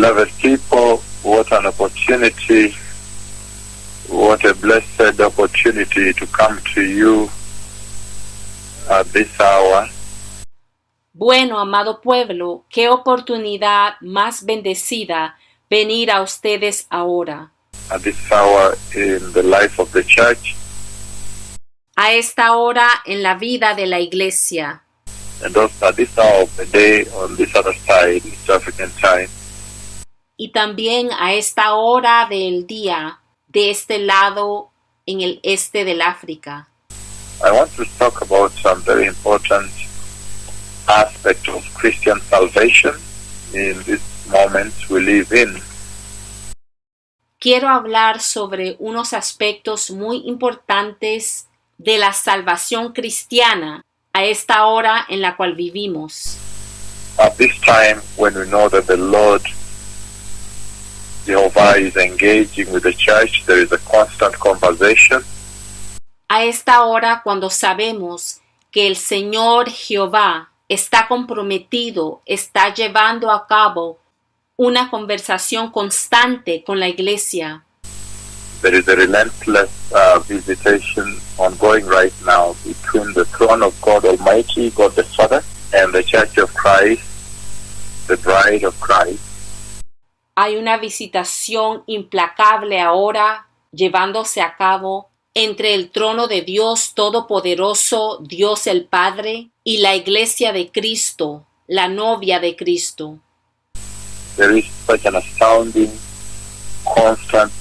Beloved people, what an opportunity, what a blessed opportunity to come to you at this hour. Bueno, amado pueblo, qué oportunidad más bendecida venir a ustedes ahora. At this hour in the life of the church, A esta hora en la vida de la iglesia. and also at this hour of the day on this other side, East African time. Y también a esta hora del día de este lado en el este del África. I want to talk about some very important aspect of Christian salvation in this moment we live in. Quiero hablar sobre unos aspectos muy importantes de la salvación cristiana a esta hora en la cual vivimos. At this time when we know that the Lord Jehovah is engaging with the church, there is a constant conversation. A esta hora cuando sabemos que el Señor Jehová está comprometido, está llevando a cabo una conversación constante con la iglesia. There is a relentless visitation ongoing right now between the throne of God Almighty, God the Father, and the Church of Christ, the bride of Christ. Hay una visitación implacable ahora llevándose a cabo entre el trono de Dios Todopoderoso, Dios el Padre, y la iglesia de Cristo, la novia de Cristo. There is such an astounding, constant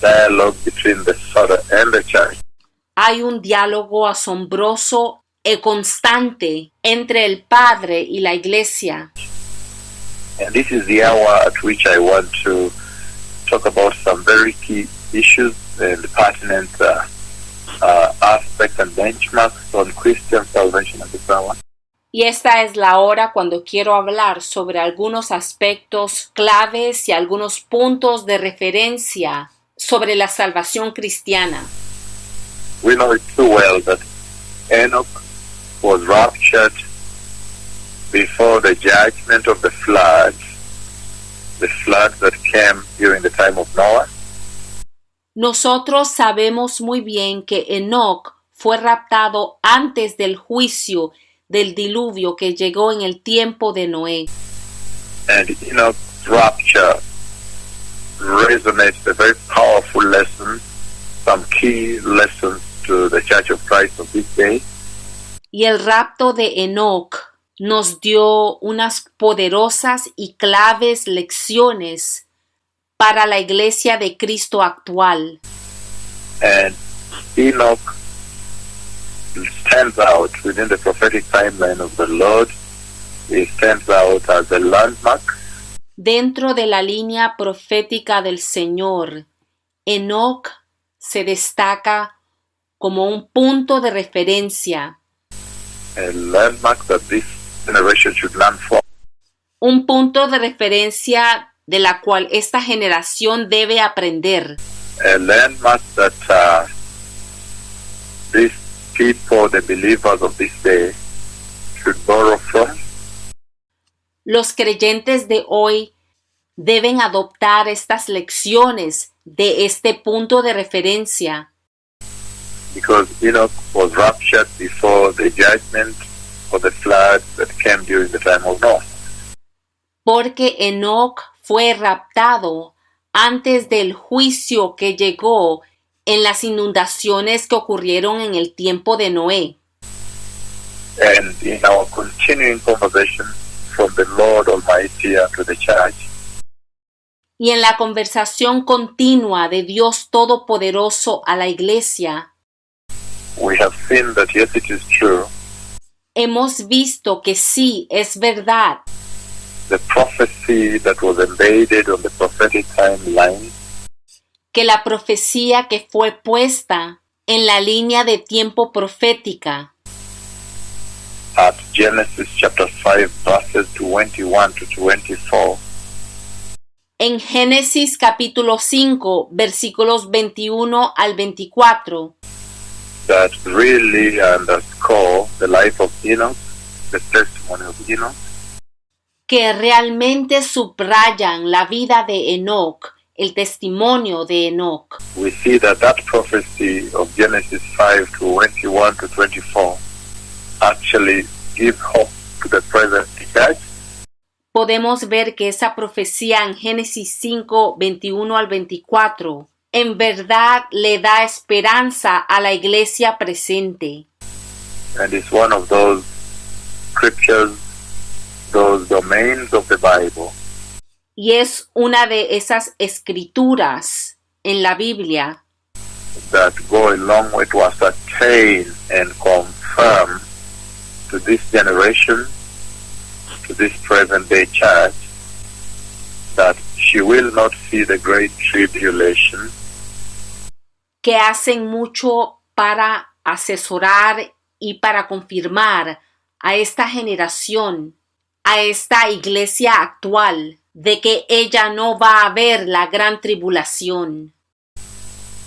dialogue between the Father and the Church. Hay un diálogo asombroso y constante entre el Padre y la iglesia. And this is the hour at which I want to talk about some very key issues and pertinent aspects and benchmarks on Christian salvation at this hour. Y esta es la hora cuando quiero hablar sobre algunos aspectos claves y algunos puntos de referencia sobre la salvación cristiana. We know it too well that Enoch was raptured before the judgment of the flood that came during the time of Noah. Nosotros sabemos muy bien que Enoc fue raptado antes del juicio del diluvio que llegó en el tiempo de Noé. And Enoch's rapture resonates a very powerful lesson, some key lessons to the Church of Christ of this day. Y el rapto de Enoc nos dio unas poderosas y claves lecciones para la iglesia de Cristo actual. And Enoch stands out within the prophetic timeline of the Lord. He stands out as a landmark. Dentro de la línea profética del Señor, Enoc se destaca como un punto de referencia. A landmark that this generation should learn from. Un punto de referencia de la cual esta generación debe aprender. A landmark that these people, the believers of this day, should borrow from. Los creyentes de hoy deben adoptar estas lecciones de este punto de referencia. Because Enoch was raptured before the judgment of the flood that came during the time of Noah. Porque Enoc fue raptado antes del juicio que llegó en las inundaciones que ocurrieron en el tiempo de Noé. And in our continuing conversation from the Lord Almighty unto the church, Y en la conversación continua de Dios Todopoderoso a la iglesia, we have seen that yes, it is true. hemos visto que sí es verdad. The prophecy that was embedded on the prophetic timeline Que la profecía que fue puesta en la línea de tiempo profética at Genesis chapter 5 verses 21 to 24 en Génesis capítulo 5 versículos 21 al 24 that really underscore the life of Enoch, the testimony of Enoch, que realmente subrayan la vida de Enoch, el testimonio de Enoch. We see that prophecy of Genesis 5:21-24 actually gives hope to the present church. Podemos ver que esa profecía en Génesis 5, 21 al 24, en verdad le da esperanza a la iglesia presente. And it's one of those scriptures, those domains of the Bible Y es una de esas escrituras en la Biblia that go a long way to ascertain and confirm to this generation, to this present day church, that she will not see the great tribulation, que hacen mucho para asesorar y para confirmar a esta generación, a esta iglesia actual, de que ella no va a ver la gran tribulación.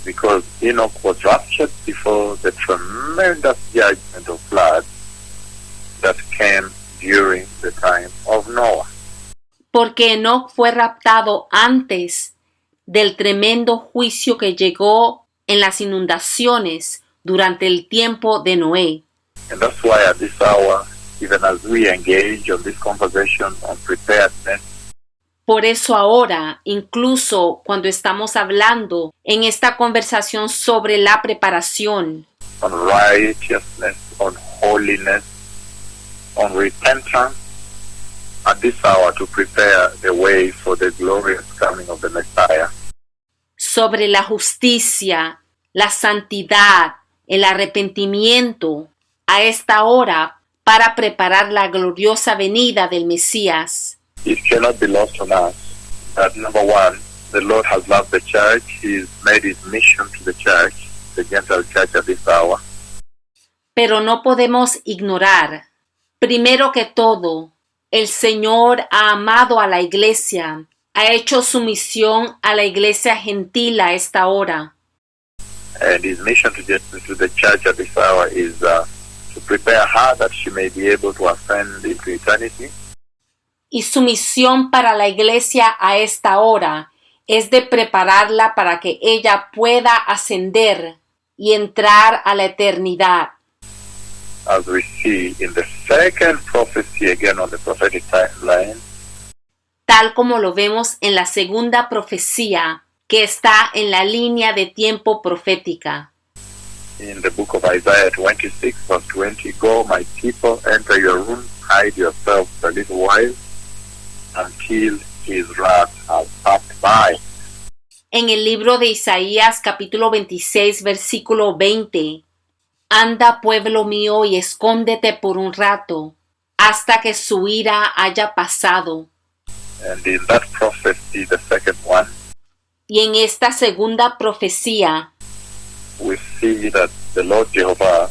because Enoch was raptured before the tremendous judgment of flood that came during the time of Noah. Porque Enoch fue raptado antes del tremendo juicio que llegó en las inundaciones durante el tiempo de Noé. And that's why at this hour, even as we engage on this conversation on preparedness, Por eso ahora, incluso cuando estamos hablando en esta conversación sobre la preparación, on righteousness, on holiness, on repentance, at this hour to prepare the way for the glorious coming of the Messiah, sobre la justicia, la santidad, el arrepentimiento, a esta hora para preparar la gloriosa venida del Mesías. it cannot be lost on us that, number one, the Lord has loved the church. He's made his mission to the church, the Gentile church at this hour. Pero no podemos ignorar, primero que todo, el Señor ha amado a la iglesia, ha hecho su misión a la iglesia gentil a esta hora. And his mission to the church at this hour is to prepare her that she may be able to ascend into eternity. Y su misión para la iglesia a esta hora es de prepararla para que ella pueda ascender y entrar a la eternidad. As we see in the second prophecy again on the prophetic timeline, Tal como lo vemos en la segunda profecía que está en la línea de tiempo profética. in the book of Isaiah 26:20, Go, my people, enter your room, hide yourselves a little while, until his wrath has passed by. En el libro de Isaías capítulo 26 versículo 20, Anda, pueblo mío, y escóndete por un rato, hasta que su ira haya pasado. And in that prophecy, the second one, Y en esta segunda profecía, we see that the Lord Jehovah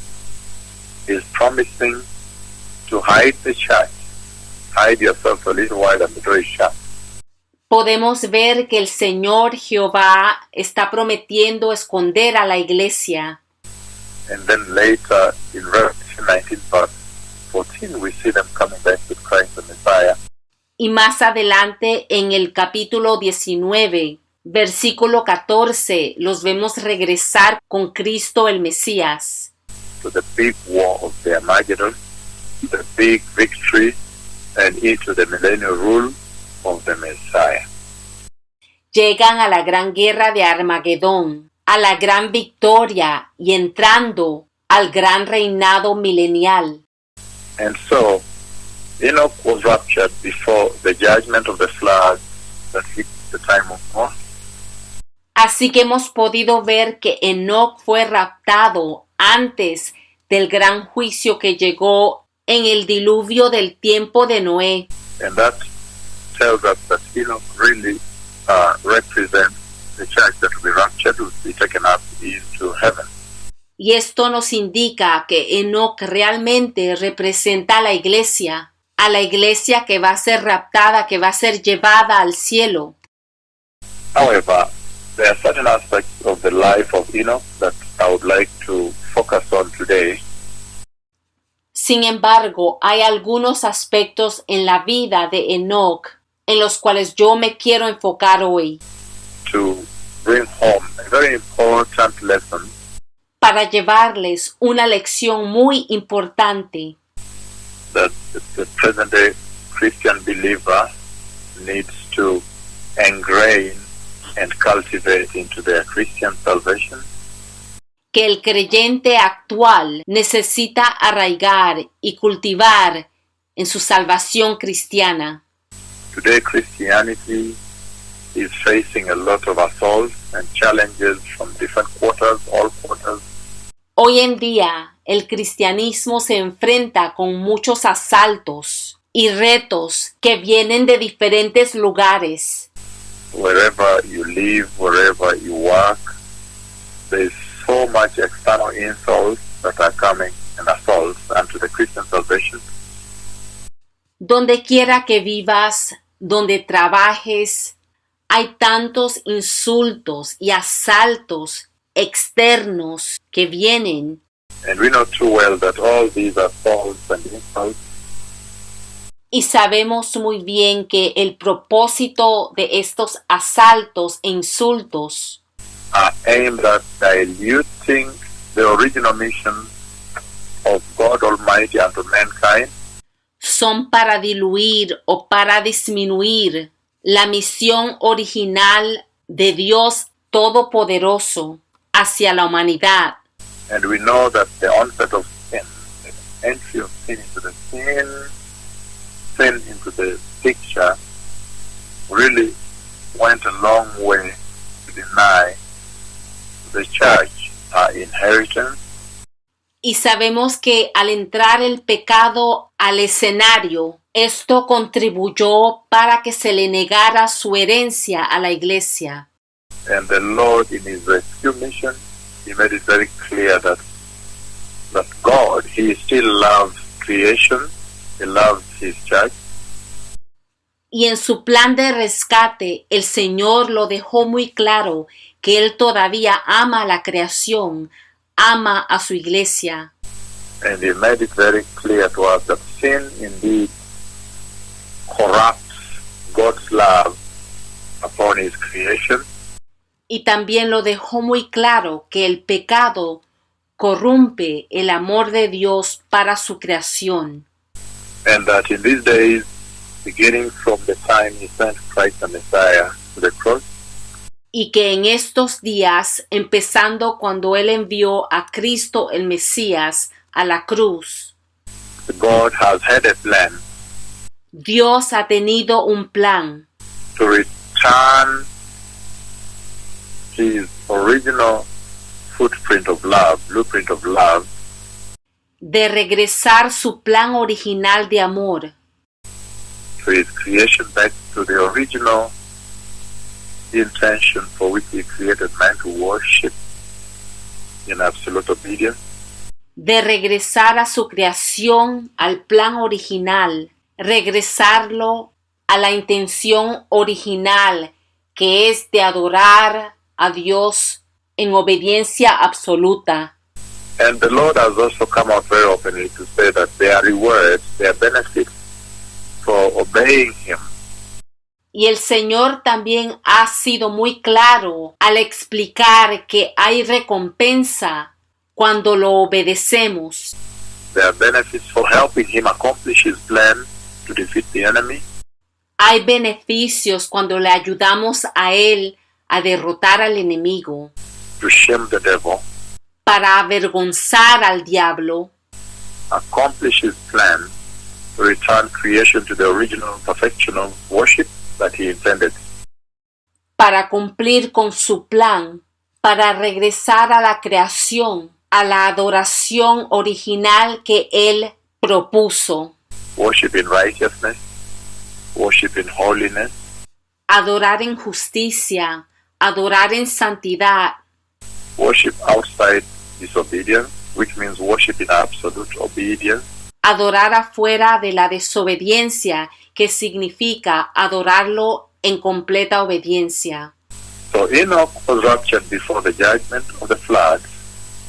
is promising to hide the church. Hide yourself a little while and the door is shut. podemos ver que el Señor Jehová está prometiendo esconder a la iglesia. And then later in Revelation 19:14, we see them coming back with Christ the Messiah. Y más adelante en el capítulo 19, versículo 14, los vemos regresar con Cristo el Mesías. To the big war of the Armageddon, the big victory, and into the millennial rule of the Messiah. Llegan a la gran guerra de Armagedón, a la gran victoria y entrando al gran reinado milenial. And so, Enoch was raptured before the judgment of the flood that hit the time of Noah. Así que hemos podido ver que Enoc fue raptado antes del gran juicio que llegó en el diluvio del tiempo de Noé. And that tells us that Enoch really represents the church that will be raptured, will be taken up into heaven. Y esto nos indica que Enoc realmente representa a la iglesia que va a ser raptada, que va a ser llevada al cielo. However, there are certain aspects of the life of Enoch that I would like to focus on today. Sin embargo, hay algunos aspectos en la vida de Enoch en los cuales yo me quiero enfocar hoy to bring home a very important lesson para llevarles una lección muy importante that the present-day Christian believer needs to engrain and cultivate into their Christian salvation. que el creyente actual necesita arraigar y cultivar en su salvación cristiana. Today, Christianity is facing a lot of assaults and challenges from different quarters, all quarters. Hoy en día, el cristianismo se enfrenta con muchos asaltos y retos que vienen de diferentes lugares. Wherever you live, wherever you work, there is so much external insults that are coming and assaults unto the Christian salvation. Donde quiera que vivas, donde trabajes, hay tantos insultos y asaltos externos que vienen. And we know too well that all these assaults and insults Y sabemos muy bien que el propósito de estos asaltos e insultos are aimed at diluting the original mission of God Almighty unto mankind son para diluir o para disminuir la misión original de Dios Todopoderoso hacia la humanidad. And we know that the onset of sin, the entry of sin into the sin into the picture really went a long way to deny the church our inheritance. Y sabemos que al entrar el pecado al escenario, esto contribuyó para que se le negara su herencia a la iglesia. And the Lord, in His rescue mission, He made it very clear that God, He still loves creation, He loves His church. Y en su plan de rescate, el Señor lo dejó muy claro que Él todavía ama a la creación, ama a su iglesia. And He made it very clear to us that sin indeed corrupts God's love upon His creation. Y también lo dejó muy claro que el pecado corrompe el amor de Dios para su creación. And that in these days, beginning from the time He sent Christ the Messiah to the cross, Y que en estos días, empezando cuando Él envió a Cristo el Mesías a la cruz, God has had a plan Dios ha tenido un plan to return His original footprint of love, blueprint of love, de regresar su plan original de amor to His creation, back to the original intention for which He created man to worship in absolute obedience. de regresar a su creación, al plan original, regresarlo a la intención original que es de adorar a Dios en obediencia absoluta. And the Lord has also come out very openly to say that there are rewards, there are benefits for obeying Him. Y el Señor también ha sido muy claro al explicar que hay recompensa cuando lo obedecemos. There are benefits for helping Him accomplish His plan to defeat the enemy. Hay beneficios cuando le ayudamos a Él a derrotar al enemigo, To shame the devil, para avergonzar al diablo, accomplish His plan to return creation to the original perfection of worship that He intended. para cumplir con su plan, para regresar a la creación, a la adoración original que Él propuso. Worship in righteousness, worship in holiness, Adorar en justicia, adorar en santidad, worship outside disobedience, which means worship in absolute obedience, adorar afuera de la desobediencia, que significa adorarlo en completa obediencia. So Enoch was raptured before the judgment of the flood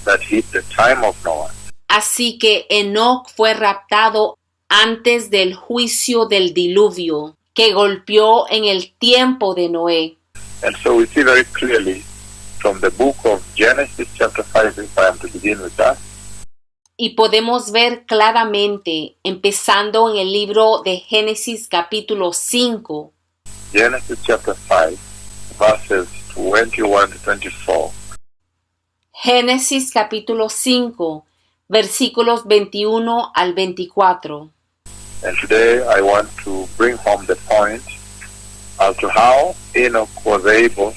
that hit the time of Noah. Así que Enoc fue raptado antes del juicio del diluvio que golpeó en el tiempo de Noé. And so we see very clearly from the book of Genesis chapter 5, if I am to begin with that, Y podemos ver claramente, empezando en el libro de Génesis capítulo 5, Genesis chapter 5, verses 21 to 24. Génesis capítulo 5, versículos 21 al 24. And today I want to bring home the point as to how Enoch was able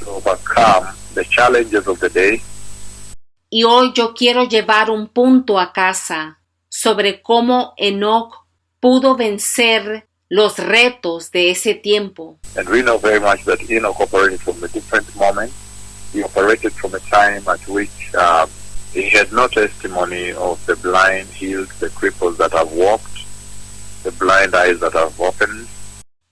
to overcome the challenges of the day Y hoy yo quiero llevar un punto a casa sobre cómo Enoc pudo vencer los retos de ese tiempo. and we know very much that Enoch operated from a different moment. He operated from a time at which he had no testimony of the blind healed, the cripples that have walked, the blind eyes that have opened.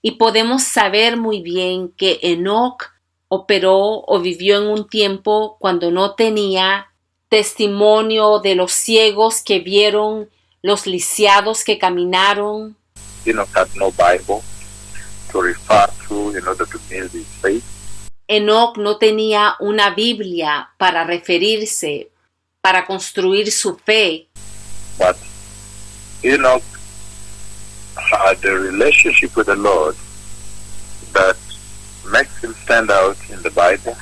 Y podemos saber muy bien que Enoc operó o vivió en un tiempo cuando no tenía testimonio de los ciegos que vieron, los lisiados que caminaron. Enoch had no Bible to refer to in order to build his faith. Enoc no tenía una Biblia para referirse, para construir su fe, But Enoch had a relationship with the Lord that makes him stand out in the Bible.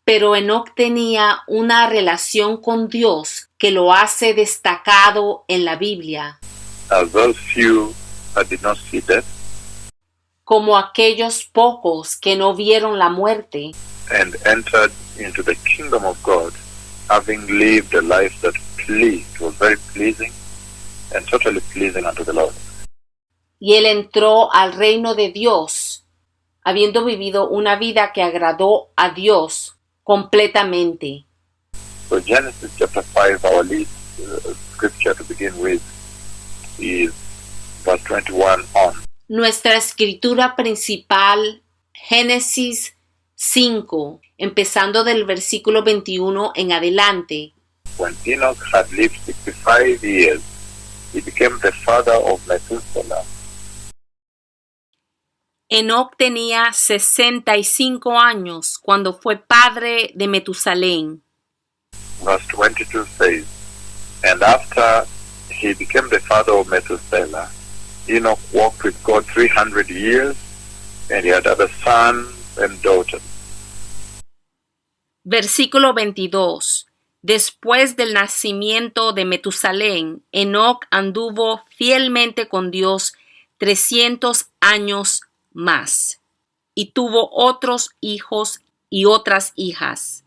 pero Enoc tenía una relación con Dios que lo hace destacado en la Biblia, As those few that did not see death como aquellos pocos que no vieron la muerte and entered into the kingdom of God, having lived a life that was very pleasing and totally pleasing unto the Lord. y él entró al reino de Dios, habiendo vivido una vida que agradó a Dios completamente. So Genesis chapter 5, our lead scripture to begin with, is verse 21 on. Nuestra escritura principal, Génesis 5, empezando del versículo 21 en adelante. When Enoch had lived 65 years, he became the father of Methuselah. Enoc tenía 65 años cuando fue padre de Metusalén. Verse 22 says, and after he became the father of Methuselah, Enoch walked with God 300 years, and he had other sons and daughters. Versículo 22. Después del nacimiento de Metusalén, Enoc anduvo fielmente con Dios 300 años más, y tuvo otros hijos y otras hijas.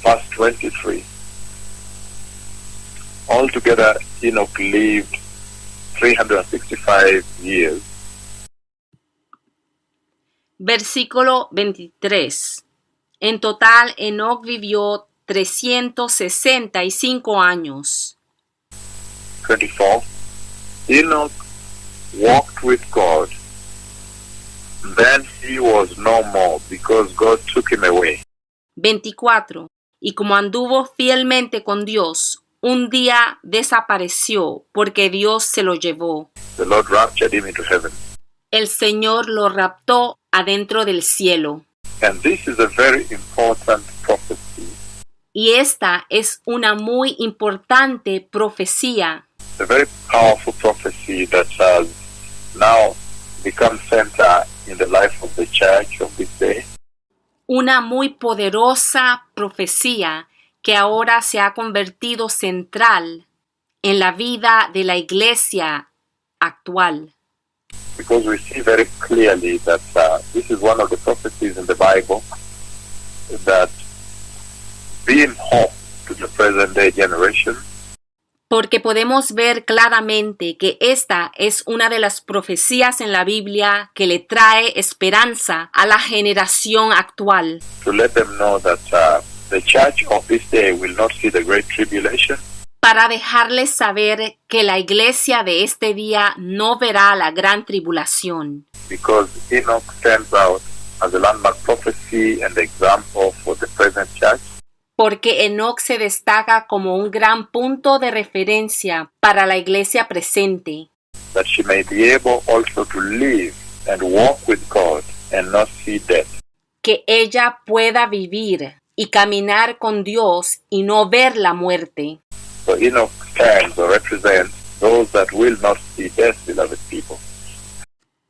Verse 23. Altogether, Enoch lived 365 years. Versículo 23. En total, Enoc vivió 365 años. 24. Enoch walked with God. Then he was no more, because God took him away. 24. Y como anduvo fielmente con Dios, un día desapareció porque Dios se lo llevó. The Lord raptured him into heaven. El Señor lo raptó adentro del cielo. And this is a very important prophecy. Y esta es una muy importante profecía, A very powerful prophecy that has now become center in the life of the church of this day. una muy poderosa profecía que ahora se ha convertido central en la vida de la iglesia actual. Because we see very clearly that this is one of the prophecies in the Bible that being hope to the present day generation. Porque podemos ver claramente que esta es una de las profecías en la Biblia que le trae esperanza a la generación actual. To let them know that the church of this day will not see the great tribulation. Para dejarles saber que la iglesia de este día no verá la gran tribulación. Because Enoch stands out as a landmark prophecy and example for the present church. porque Enoc se destaca como un gran punto de referencia para la iglesia presente, that she may be able also to live and walk with God and not see death. que ella pueda vivir y caminar con Dios y no ver la muerte. So Enoch stands or represents those that will not see death, beloved people.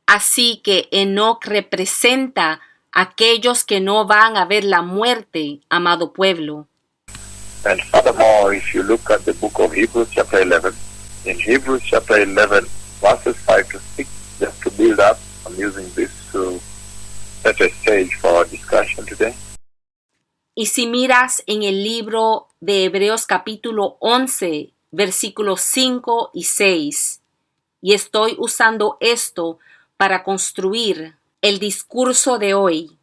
Así que Enoc representa a aquellos que no van a ver la muerte, amado pueblo. And furthermore, if you look at the book of Hebrews chapter 11, in Hebrews chapter 11, verses 5 to 6, just to build up, I'm using this to set a stage for our discussion today. Y si miras en el libro de Hebreos capítulo 11, versículos 5 y 6, y estoy usando esto para construir el discurso de hoy.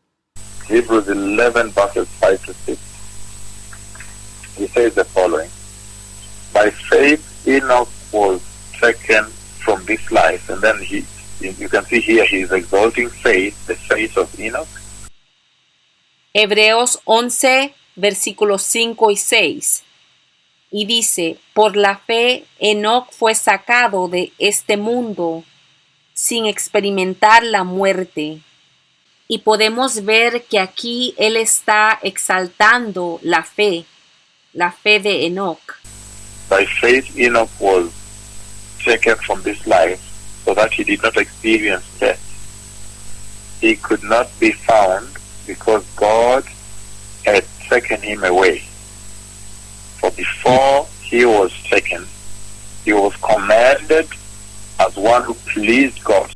Hebrews 11, verses 5 to 6. He says the following: By faith Enoch was taken from this life. And then you can see here he is exalting faith, the faith of Enoch. Hebreos 11, versículos 5 y 6. Y dice, por la fe Enoc fue sacado de este mundo sin experimentar la muerte. Y podemos ver que aquí él está exaltando la fe de Enoc. By faith Enoch was taken from this life so that he did not experience death. He could not be found because God had taken him away. For before he was taken, he was commanded as one who pleased God.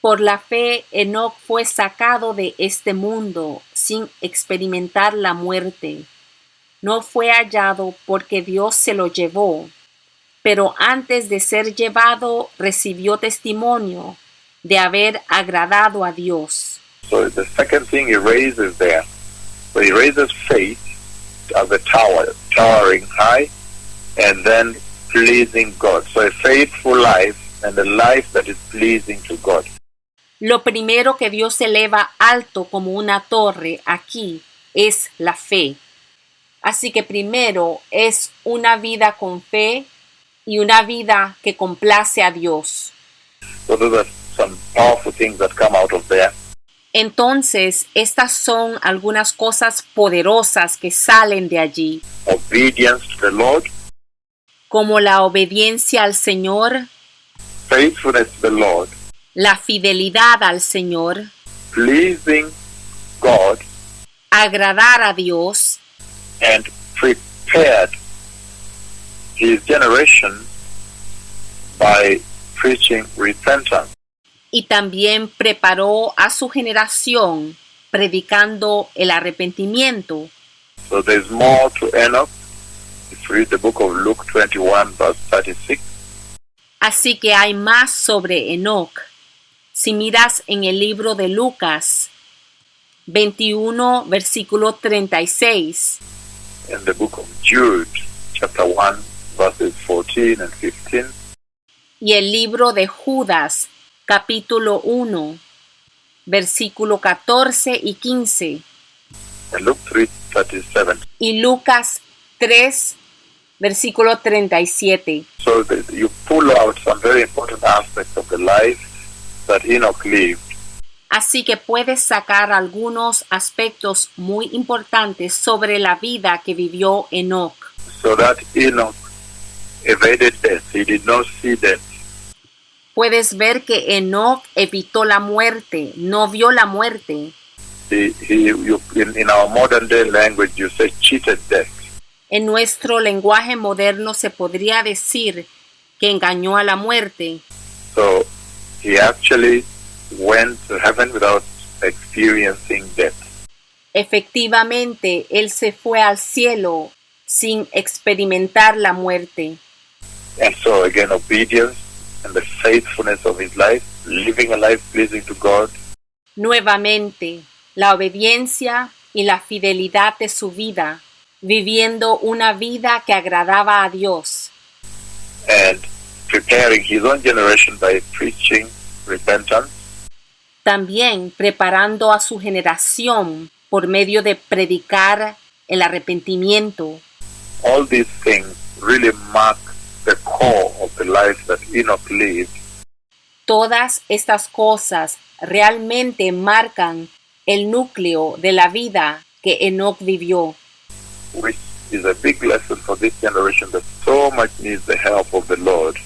Por la fe, Enoc fue sacado de este mundo sin experimentar la muerte. No fue hallado porque Dios se lo llevó, pero antes de ser llevado recibió testimonio de haber agradado a Dios. So the second thing he raises there, so he raises faith as a tower, towering high, and then pleasing God. So a faithful life and a life that is pleasing to God. Lo primero que Dios eleva alto como una torre aquí es la fe. Así que primero es una vida con fe y una vida que complace a Dios. So those are some powerful things that come out of there. Entonces, estas son algunas cosas poderosas que salen de allí, Obedience to the Lord, como la obediencia al Señor, faithfulness to the Lord, la fidelidad al Señor, pleasing God, agradar a Dios and prepared his generation by preaching repentance. y también preparó a su generación predicando el arrepentimiento. So there's more to Enoch. If you read the book of Luke 21, verse 36, Así que hay más sobre Enoc. Si miras en el libro de Lucas 21, versículo 36, in the book of Jude, chapter 1, verses 14 and 15, y el libro de Judas, capítulo 1, versículo 14 y 15, and Luke 3:37. y Lucas 3, versículo 37. So you pull out some very important aspects of the life that Enoch lived. Así que puedes sacar algunos aspectos muy importantes sobre la vida que vivió Enoc. So that Enoch evaded death. He did not see death. Puedes ver que Enoc evitó la muerte, no vio la muerte. In our modern day language, you say cheated death. En nuestro lenguaje moderno se podría decir que engañó a la muerte. So he actually went to heaven without experiencing death. Efectivamente, él se fue al cielo sin experimentar la muerte. And so again, obedience and the faithfulness of his life, living a life pleasing to God, Nuevamente, la obediencia y la fidelidad de su vida, viviendo una vida que agradaba a Dios. and preparing his own generation by preaching repentance, También preparando a su generación por medio de predicar el arrepentimiento. All these things really mark the core of the life that Enoch lived, Todas estas cosas realmente marcan el núcleo de la vida que Enoc vivió, which is a big lesson for this generation that so much needs the help of the Lord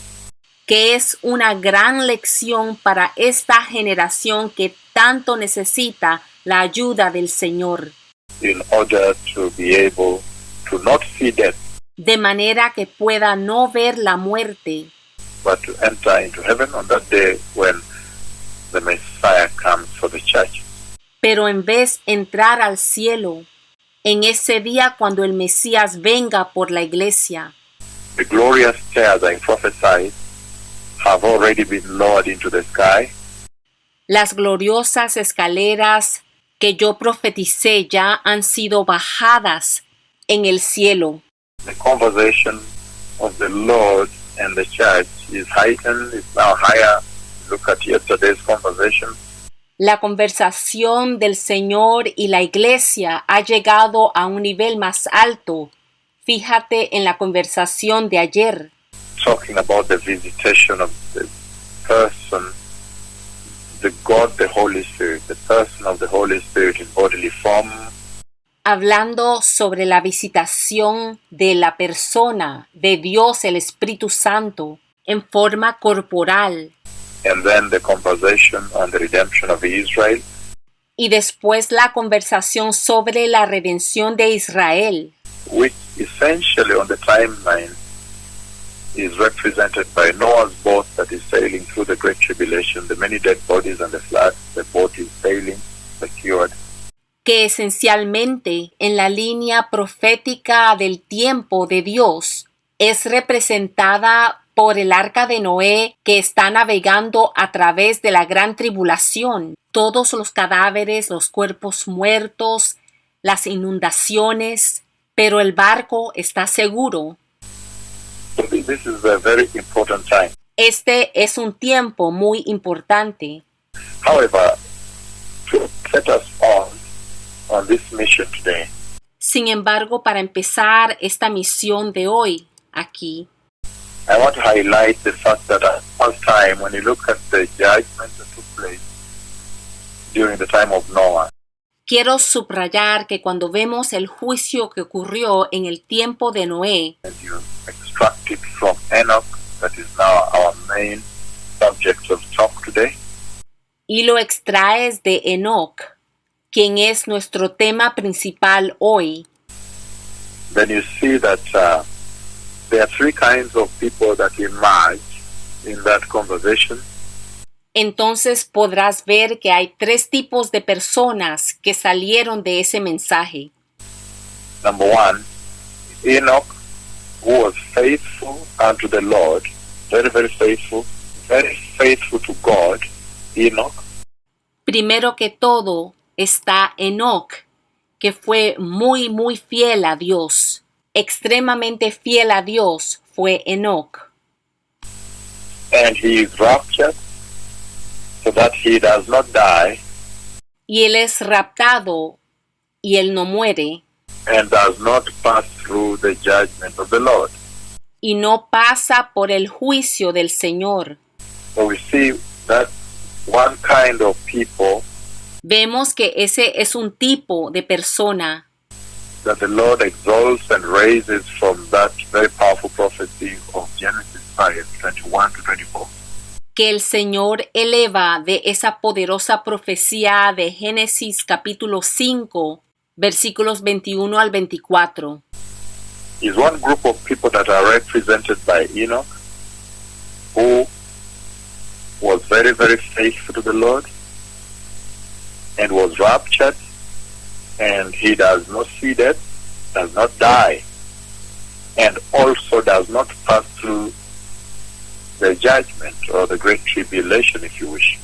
que es una gran lección para esta generación que tanto necesita la ayuda del Señor, in order to be able to not see death, de manera que pueda no ver la muerte, but to enter into heaven on that day when the Messiah comes for the church. pero en vez entrar al cielo en ese día cuando el Mesías venga por la iglesia. The glorious stairs I prophesied have already been lowered into the sky, Las gloriosas escaleras que yo profeticé ya han sido bajadas en el cielo. the conversation of the Lord and the church is heightened, it's now higher. Look at yesterday's conversation. La conversación del Señor y la iglesia ha llegado a un nivel más alto. Fíjate en la conversación de ayer, Talking about the visitation of the person, the God, the Holy Spirit, the person of the Holy Spirit in bodily form, hablando sobre la visitación de la persona de Dios el Espíritu Santo en forma corporal, and then the conversation on the redemption of Israel, y después la conversación sobre la redención de Israel, which essentially on the timeline is represented by Noah's boat that is sailing through the Great Tribulation, the many dead bodies and the flood. The boat is sailing, secured. que esencialmente en la línea profética del tiempo de Dios es representada por el arca de Noé que está navegando a través de la gran tribulación, todos los cadáveres, los cuerpos muertos, las inundaciones, pero el barco está seguro. So this is a very important time. Este es un tiempo muy importante. However, to set us on this mission today, Sin embargo, para empezar esta misión de hoy aquí, I want to highlight the fact that at first time, when you look at the judgment that took place during the time of Noah, quiero subrayar que cuando vemos el juicio que ocurrió en el tiempo de Noé, and you extract it from Enoch, that is now our main subject of talk today, y lo extraes de Enoc, quien es nuestro tema principal hoy, then you see that there are three kinds of people that emerge in that conversation. entonces podrás ver que hay tres tipos de personas que salieron de ese mensaje. Number one, Enoch, who was faithful unto the Lord, very, very faithful to God, Enoch. Primero que todo está Enoc, que fue muy, muy fiel a Dios. Extremadamente fiel a Dios fue Enoc. And he is raptured so that he does not die Y él es raptado y él no muere and does not pass through the judgment of the Lord. y no pasa por el juicio del Señor. So we see that one kind of people Vemos que ese es un tipo de persona that the Lord exalts and raises from that very powerful prophecy of Genesis 5:21 to 24. que el Señor eleva de esa poderosa profecía de Génesis capítulo 5, versículos 21 al 24. Is one group of people that are represented by Enoch, who was very, very faithful to the Lord and was raptured, and he does not see death, does not die, and also does not pass through the judgment or the great tribulation, if you wish.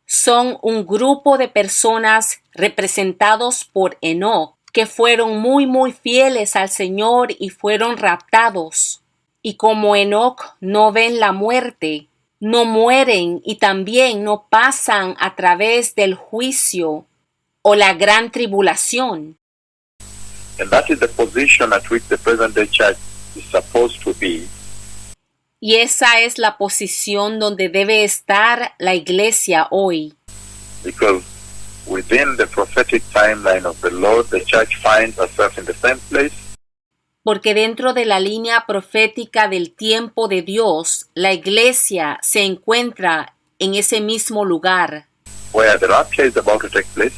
Son un grupo de personas representados por Enoc que fueron muy muy fieles al Señor y fueron raptados. Y como Enoc no ven la muerte, no mueren y también no pasan a través del juicio o la gran tribulación. And that is the position at which the present day church is supposed to be. Y esa es la posición donde debe estar la iglesia hoy. Because within the prophetic timeline of the Lord, the church finds herself in the same place. Porque dentro de la línea profética del tiempo de Dios, la iglesia se encuentra en ese mismo lugar. Where the rapture is about to take place.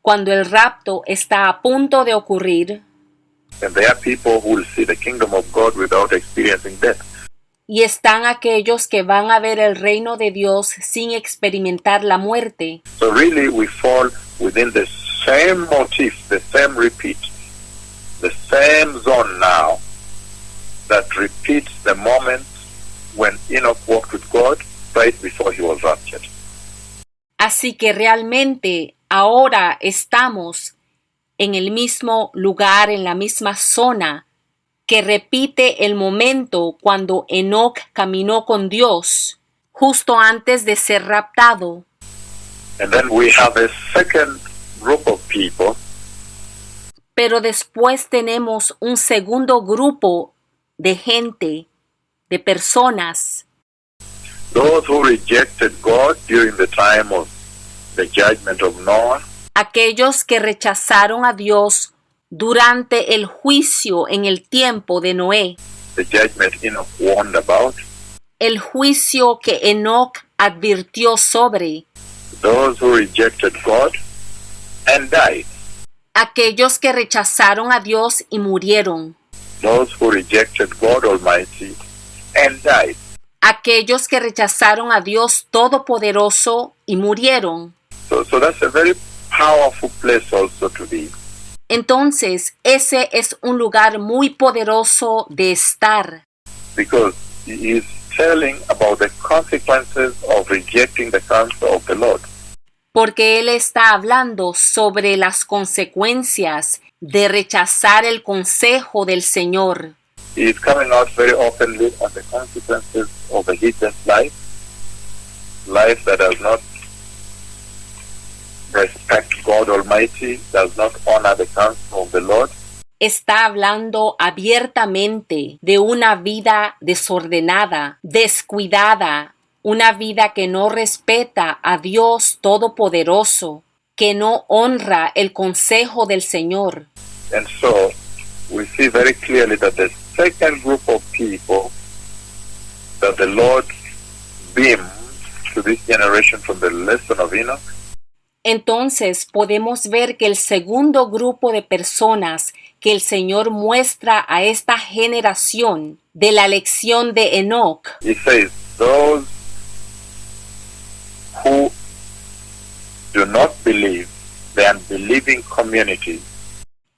Cuando el rapto está a punto de ocurrir, And there are people who will see the kingdom of God without experiencing death. y están aquellos que van a ver el reino de Dios sin experimentar la muerte. So really we fall within the same motif, the same repeat, the same zone now that repeats the moment when Enoch walked with God right before he was raptured. Así que realmente ahora estamos en el mismo lugar, en la misma zona que repite el momento cuando Enoc caminó con Dios justo antes de ser raptado. And then we have a second group of people Pero después tenemos un segundo grupo de gente, de personas, those who rejected God during the time of the judgment of Noah, aquellos que rechazaron a Dios durante el juicio en el tiempo de Noé, the judgment Enoch warned about, el juicio que Enoc advirtió sobre, those who rejected God and died, aquellos que rechazaron a Dios y murieron, those who rejected God Almighty and died. aquellos que rechazaron a Dios Todopoderoso y murieron. So that's a very powerful place also to be. Entonces, ese es un lugar muy poderoso de estar, Because he is telling about the consequences of rejecting the counsel of the Lord. porque Él está hablando sobre las consecuencias de rechazar el consejo del Señor. He is coming out very openly on the consequences of a hidden life that does not respect God Almighty, does not honor the counsel of the Lord. Está hablando abiertamente de una vida desordenada, descuidada, una vida que no respeta a Dios Todopoderoso, que no honra el consejo del Señor. And so we see very clearly that the second group of people that the Lord beamed to this generation from the lesson of Enoch Entonces podemos ver que el segundo grupo de personas que el Señor muestra a esta generación de la lección de Enoc, he says, those who do not believe, the unbelieving community,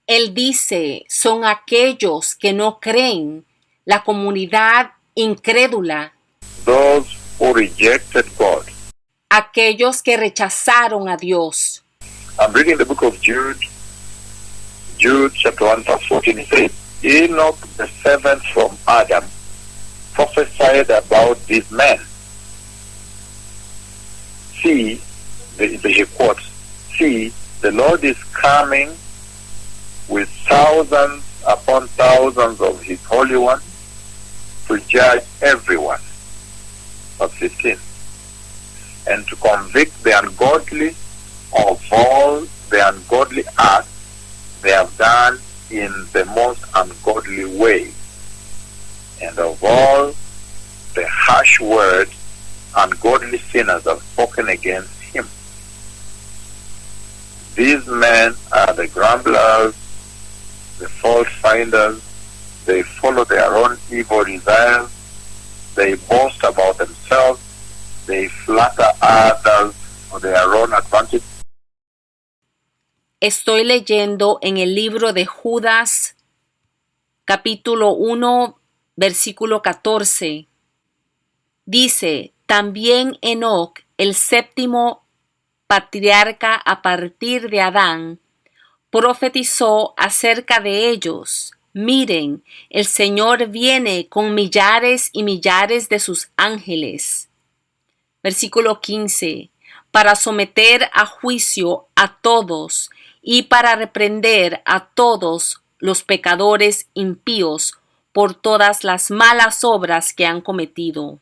Él dice, son aquellos que no creen, la comunidad incrédula, those who rejected God. aquellos que rechazaron a Dios. I'm reading the book of Jude, Jude chapter 1 verse 14. It says, Enoch, the seventh from Adam, prophesied about these men. See, he quotes, see, the Lord is coming with thousands upon thousands of his holy ones to judge everyone. Verse 15. And to convict the ungodly of all the ungodly acts they have done in the most ungodly way, and of all the harsh words ungodly sinners have spoken against him. These men are the grumblers, the fault finders. They follow their own evil desires. They boast about themselves. They flatter others for their own advantage. Estoy leyendo en el libro de Judas, capítulo 1, versículo 14. Dice, también Enoc, el séptimo patriarca a partir de Adán, profetizó acerca de ellos. Miren, el Señor viene con millares y millares de sus ángeles. Versículo 15. Para someter a juicio a todos y para reprender a todos los pecadores impíos por todas las malas obras que han cometido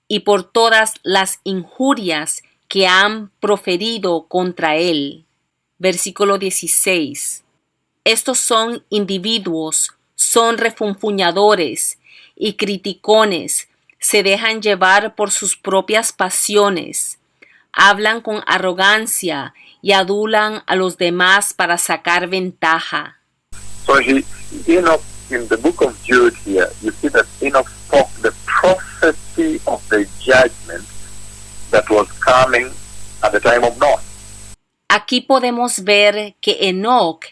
y por todas las injurias que han proferido contra él. Versículo 16. Estos son individuos, son refunfuñadores y criticones, se dejan llevar por sus propias pasiones, hablan con arrogancia y adulan a los demás para sacar ventaja. So Enoch, in the book of Jude here, you see that Enoch spoke the prophecy of the judgment that was coming at the time of Noah. Aquí podemos ver que Enoc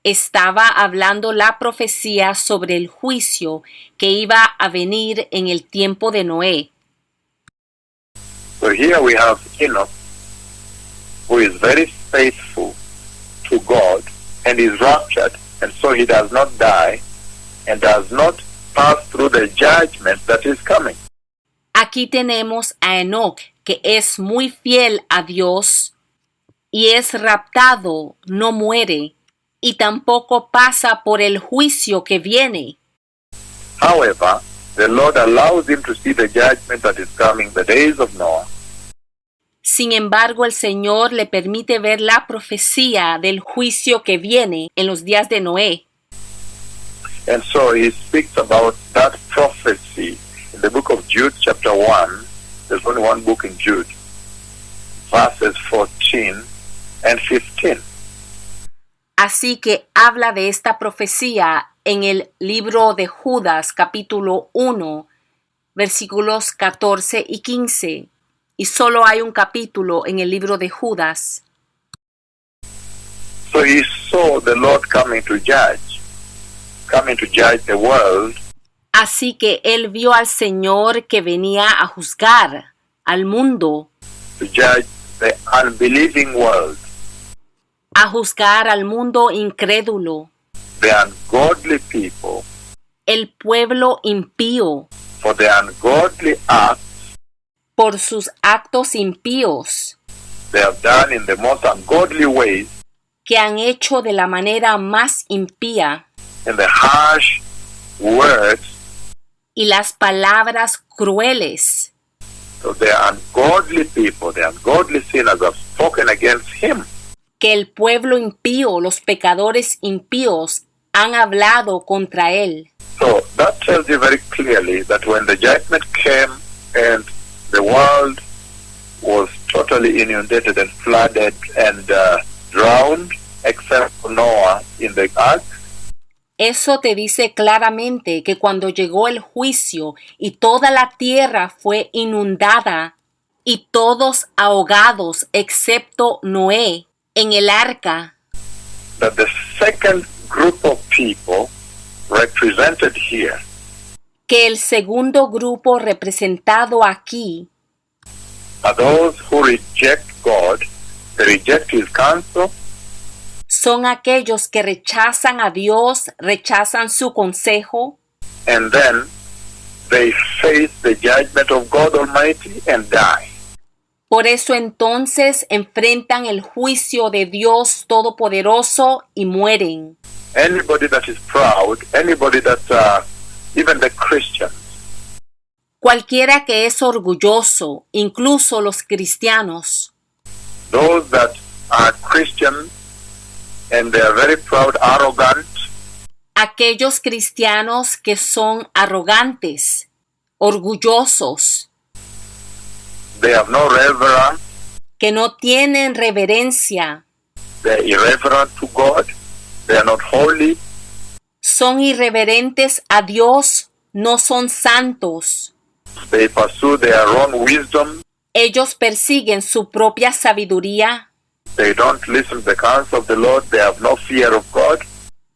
estaba hablando la profecía sobre el juicio que iba a venir en el tiempo de Noé. So here we have Enoch, who is very faithful to God and is raptured, and so he does not die and does not pass through the judgment that is coming. Aquí tenemos a Enoc, que es muy fiel a Dios y es raptado, no muere, y tampoco pasa por el juicio que viene. However, the Lord allows him to see the judgment that is coming, the days of Noah. Sin embargo, el Señor le permite ver la profecía del juicio que viene en los días de Noé. And so he speaks about that prophecy in the book of Jude, chapter 1. There's only one book in Jude, verses 14 and 15. Así que habla de esta profecía en el libro de Judas, capítulo 1, versículos 14 y 15. Y solo hay un capítulo en el libro de Judas. So he saw the Lord coming to judge the world. Así que él vio al Señor que venía a juzgar al mundo, To judge the unbelieving world, a juzgar al mundo incrédulo, the ungodly people, el pueblo impío, for the ungodly acts por sus actos impíos they have done in the most ungodly ways, que han hecho de la manera más impía, in the harsh words. y las palabras crueles So the ungodly people, the ungodly sinners have spoken against him. que el pueblo impío, los pecadores impíos, han hablado contra él. So that tells you very clearly that when the judgment came and the world was totally inundated and flooded and drowned, except for Noah in the ark, Eso te dice claramente que cuando llegó el juicio y toda la tierra fue inundada y todos ahogados excepto Noé en el arca, that the second group of people represented here que el segundo grupo representado aquí are those who reject God, they reject his counsel, son aquellos que rechazan a Dios, rechazan su consejo, and then they face the judgment of God Almighty and die. por eso entonces enfrentan el juicio de Dios Todopoderoso y mueren. Anybody that is proud, anybody that, even the Christians, Cualquiera que es orgulloso, incluso los cristianos, those that are Christian and they are very proud, arrogant, aquellos cristianos que son arrogantes, orgullosos, they have no reverence, que no tienen reverencia, they are irreverent to God, they are not holy, son irreverentes a Dios, no son santos. they pursue their own wisdom, Ellos persiguen su propia sabiduría, they don't listen to the counsel of the Lord, they have no fear of God,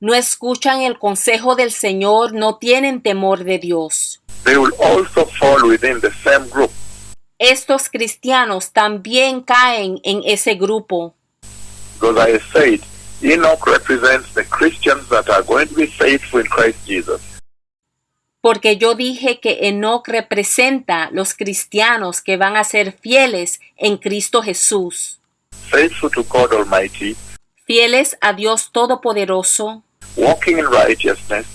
no escuchan el consejo del Señor, no tienen temor de Dios. they will also fall within the same group. Estos cristianos también caen en ese grupo, Because I said, Enoch represents the Christians that are going to be faithful in Christ Jesus. porque yo dije que Enoc representa los cristianos que van a ser fieles en Cristo Jesús, Faithful to God Almighty, fieles a Dios Todopoderoso, walking in righteousness,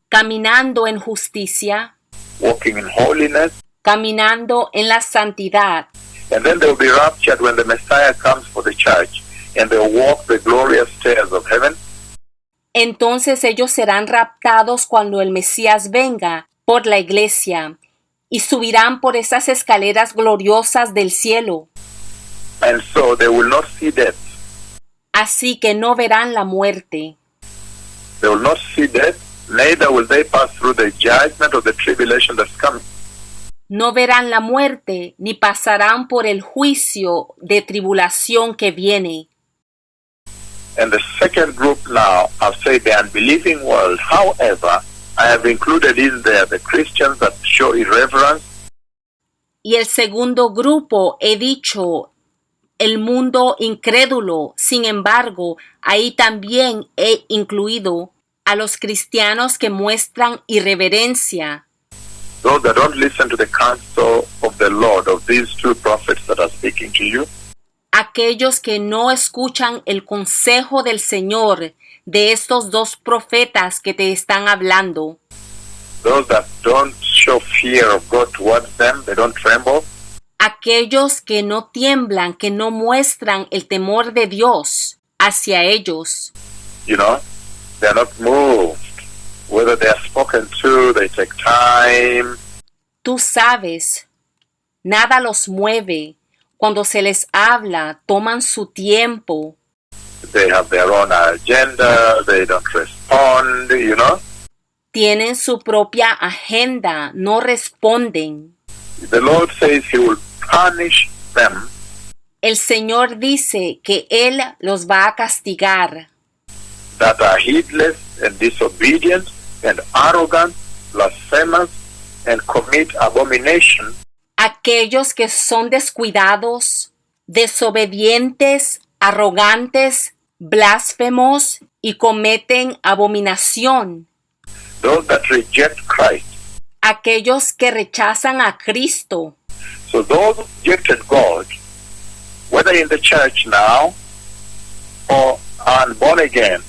caminando en justicia, walking in holiness, caminando en la santidad. and then they will be raptured when the Messiah comes for the church, and they will walk the glorious stairs of heaven. Entonces ellos serán raptados cuando el Mesías venga por la iglesia y subirán por esas escaleras gloriosas del cielo. And so they will not see death. Así que no verán la muerte. They will not see death, neither will they pass through the judgment of the tribulation that's coming. No verán la muerte ni pasarán por el juicio de tribulación que viene. And the second group now, I've said the unbelieving world. However, I have included in there the Christians that show irreverence, Y el segundo grupo he dicho el mundo incrédulo. Sin embargo, ahí también he incluido a los cristianos que muestran irreverencia, those that don't listen to the counsel of the Lord, of these two prophets that are speaking to you, aquellos que no escuchan el consejo del Señor de estos dos profetas que te están hablando, those that don't show fear of God towards them, they don't tremble, aquellos que no tiemblan, que no muestran el temor de Dios hacia ellos. you know, they're not moved. Whether they are spoken to, they take time. Tú sabes, nada los mueve. Cuando se les habla, toman su tiempo. They have their own agenda, they don't respond, you know. Tienen su propia agenda, no responden. The Lord says He will punish them El Señor dice que Él los va a castigar. that are heedless and disobedient and arrogant, blasphemous, and commit abomination, Aquellos que son descuidados, desobedientes, arrogantes, blasfemos y cometen abominación. those that reject Christ. Aquellos que rechazan a Cristo. So those who rejected God, whether in the church now or are born again,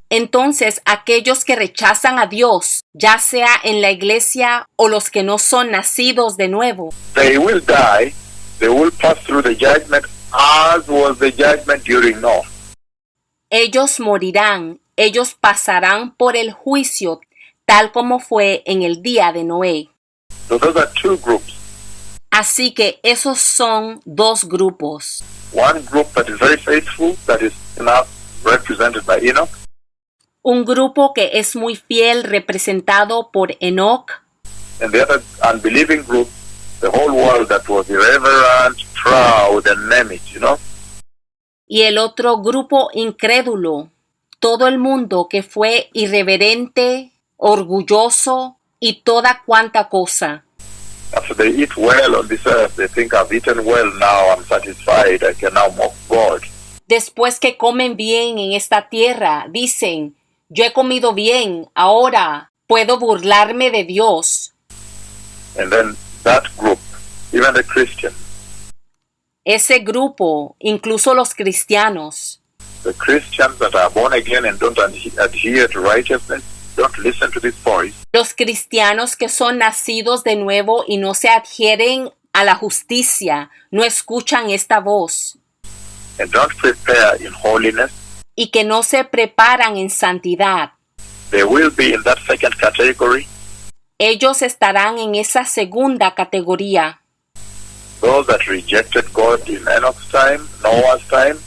Entonces, aquellos que rechazan a Dios, ya sea en la iglesia o los que no son nacidos de nuevo, they will die, they will pass through the judgment as was the judgment during Noah. ellos morirán, ellos pasarán por el juicio, tal como fue en el día de Noé. So those are two groups. Así que esos son dos grupos. One group that is very faithful, that is now represented by Enoch, Un grupo que es muy fiel, representado por Enoch, and the other unbelieving group, the whole world that was irreverent, proud, and name it, you know. y el otro grupo incrédulo, todo el mundo que fue irreverente, orgulloso y toda cuanta cosa. After they eat well on this earth, they think I've eaten well now, I'm satisfied, I can now mock God. Después que comen bien en esta tierra, dicen, yo he comido bien, ahora puedo burlarme de Dios. And then that group, even the Christians, Ese grupo, incluso los cristianos, the Christians that are born again and don't adhere to righteousness, don't listen to this voice, los cristianos que son nacidos de nuevo y no se adhieren a la justicia, no escuchan esta voz, and don't prepare in holiness, y que no se preparan en santidad. they will be in that second category. Ellos estarán en esa segunda categoría. Those that rejected God in Enoch's time, Noah's time,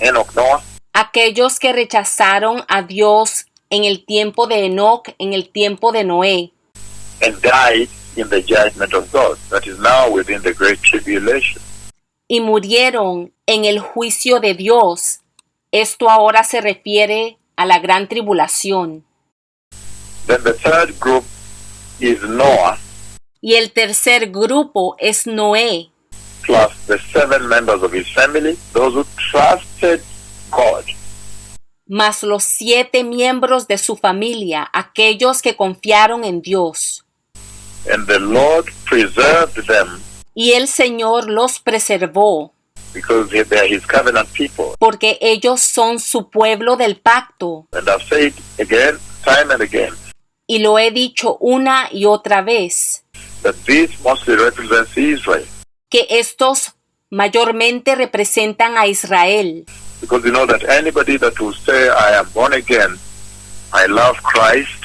Enoch, Noah, Aquellos que rechazaron a Dios en el tiempo de Enoch, en el tiempo de Noé, and died in the judgment of God, that is now within the great tribulation. y murieron en el juicio de Dios. Esto ahora se refiere a la gran tribulación. Then the third group is Noah, Y el tercer grupo es Noé, plus the 7 members of his family, those who trusted God. más los 7 miembros de su familia, aquellos que confiaron en Dios. And the Lord preserved them Y el Señor los preservó because they are his covenant people. porque ellos son su pueblo del pacto. And I've said again, time and again, Y lo he dicho una y otra vez, that this mostly represents Israel. que estos mayormente representan a Israel. Because you know that anybody that will say, I am born again, I love Christ,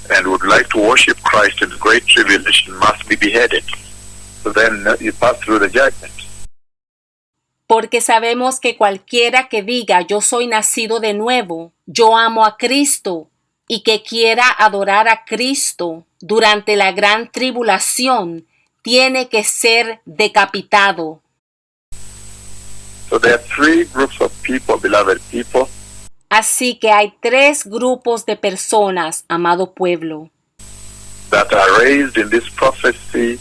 and would like to worship Christ in great tribulation must be beheaded. So then you pass through the judgment. Porque sabemos que cualquiera que diga yo soy nacido de nuevo, yo amo a Cristo, y que quiera adorar a Cristo durante la gran tribulación, tiene que ser decapitado. So there are three groups of people, beloved people, Así que hay tres grupos de personas, amado pueblo, that are raised in this prophecy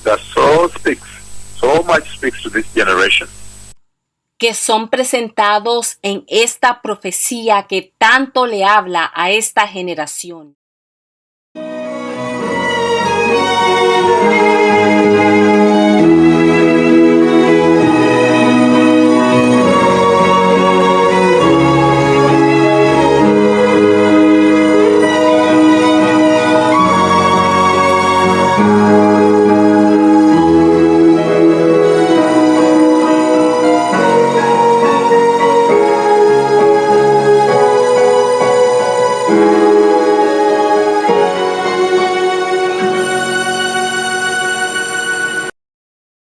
that so much speaks to this generation. que son presentados en esta profecía que tanto le habla a esta generación.